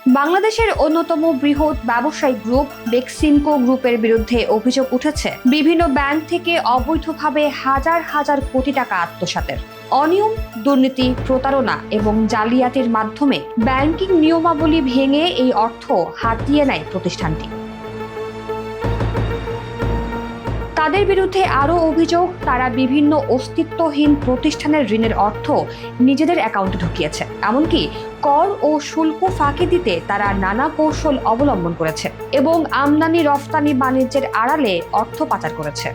বাংলাদেশের অন্যতম বৃহৎ ব্যবসায়িক গ্রুপ বেক্সিমকো গ্রুপের বিরুদ্ধে অভিযোগ উঠেছে বিভিন্ন ব্যাংক থেকে অবৈধভাবে হাজার হাজার কোটি টাকা আত্মসাতের। অনিয়ম, দুর্নীতি, প্রতারণা এবং জালিয়াতির মাধ্যমে ব্যাংকিং নিয়মাবলী ভেঙে এই অর্থ হাতিয়ে নেয় প্রতিষ্ঠানটি। তাদের বিরুদ্ধে আরও অভিযোগ, তারা বিভিন্ন অস্তিত্বহীন প্রতিষ্ঠানের ঋণের অর্থ নিজেদের অ্যাকাউন্টে ঢুকিয়েছে। এমনকি কর ও শুল্ক ফাঁকি দিতে তারা নানা কৌশল অবলম্বন করেছে এবং আমদানি রফতানি বাণিজ্যের আড়ালে অর্থ পাচার করেছে।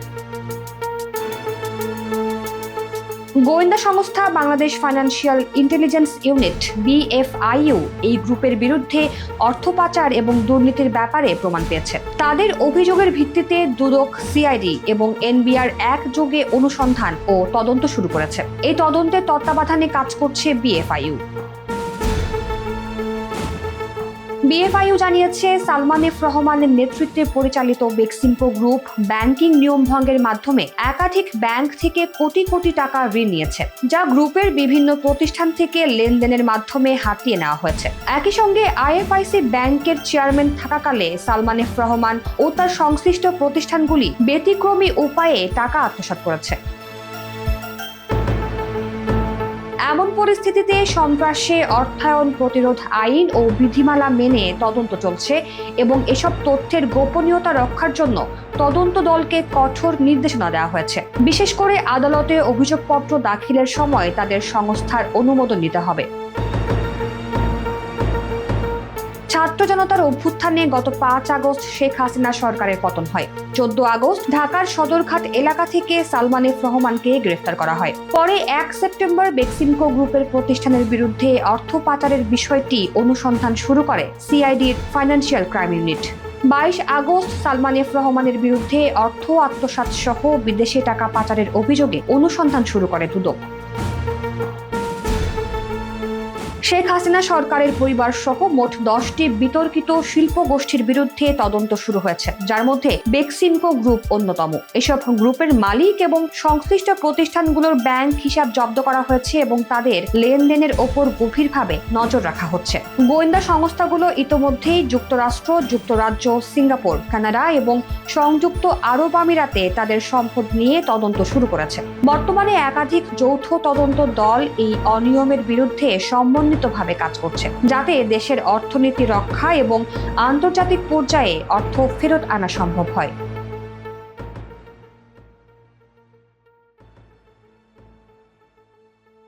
গোয়েন্দা সংস্থা Bangladesh financial intelligence unit BFIU এই গ্রুপের বিরুদ্ধে অর্থ পাচার এবং দুর্নীতির ব্যাপারে প্রমাণ পেয়েছে। তাদের অভিযোগের ভিত্তিতে দুদক, CID এবং NBR একযোগে অনুসন্ধান ও তদন্ত শুরু করেছে। এই তদন্তের তত্ত্বাবধানে কাজ করছে BFIU। BFIU জানিয়েছে, সালমান এফ রহমানের নেতৃত্বে পরিচালিত বেক্সিমকো গ্রুপ ব্যাংকিং নিয়ম ভঙ্গের মাধ্যমে একাধিক ব্যাংক থেকে কোটি কোটি টাকা ঋণ নিয়েছে, যা গ্রুপের বিভিন্ন প্রতিষ্ঠান থেকে লেনদেনের মাধ্যমে হাতিয়ে নেওয়া হয়েছে। একই সঙ্গে IFIC ব্যাংকের চেয়ারম্যান থাকাকালে সালমান এফ রহমান ও তার সংশ্লিষ্ট প্রতিষ্ঠানগুলি ব্যতিক্রমী উপায়ে টাকা আত্মসাৎ করেছে। এমন পরিস্থিতিতে সন্ত্রাসে অর্থায়ন প্রতিরোধ আইন ও বিধিমালা মেনে তদন্ত চলছে এবং এসব তথ্যের গোপনীয়তা রক্ষার জন্য তদন্ত দলকে কঠোর নির্দেশনা দেওয়া হয়েছে। বিশেষ করে আদালতে অভিযোগপত্র দাখিলের সময় তাদের সংস্থার অনুমোদন নিতে হবে। ছাত্র জনতার অভ্যুত্থানে গত 5 আগস্ট শেখ হাসিনা সরকারের পতন হয়। 14 আগস্ট ঢাকার সদরঘাট এলাকা থেকে সালমান এফ রহমানকে গ্রেফতার করা হয়। পরে 1 সেপ্টেম্বর বেক্সিমকো গ্রুপের প্রতিষ্ঠানের বিরুদ্ধে অর্থ পাচারের বিষয়টি অনুসন্ধান শুরু করে CIDর financial crime unit. 22 August Salman F রহমানের বিরুদ্ধে অর্থ আত্মসাৎ সহ বিদেশে টাকা পাচারের অভিযোগে অনুসন্ধান শুরু করে দুদক। শেখ হাসিনা সরকারের পরিবার সহ মোট 10টি বিতর্কিত শিল্প গোষ্ঠীর বিরুদ্ধে তদন্ত শুরু হয়েছে, যার মধ্যে বেক্সিমকো গ্রুপ অন্যতম। এসব গ্রুপের মালিক এবং সংশ্লিষ্ট প্রতিষ্ঠানগুলোর ব্যাংক হিসাব জব্দ করা হয়েছে এবং তাদের লেনদেনের ওপর গভীরভাবে নজর রাখা হচ্ছে। গোয়েন্দা সংস্থাগুলো ইতোমধ্যেই যুক্তরাষ্ট্র, যুক্তরাজ্য, সিঙ্গাপুর, কানাডা এবং সংযুক্ত আরব আমিরাতে তাদের সম্পদ নিয়ে তদন্ত শুরু করেছে। বর্তমানে একাধিক যৌথ তদন্ত দল এই অনিয়মের বিরুদ্ধে সমন্বিতভাবে কাজ করছে, যাতে দেশের অর্থনীতি রক্ষা এবং আন্তর্জাতিক পর্যায়ে অর্থ ফেরত আনা সম্ভব হয়।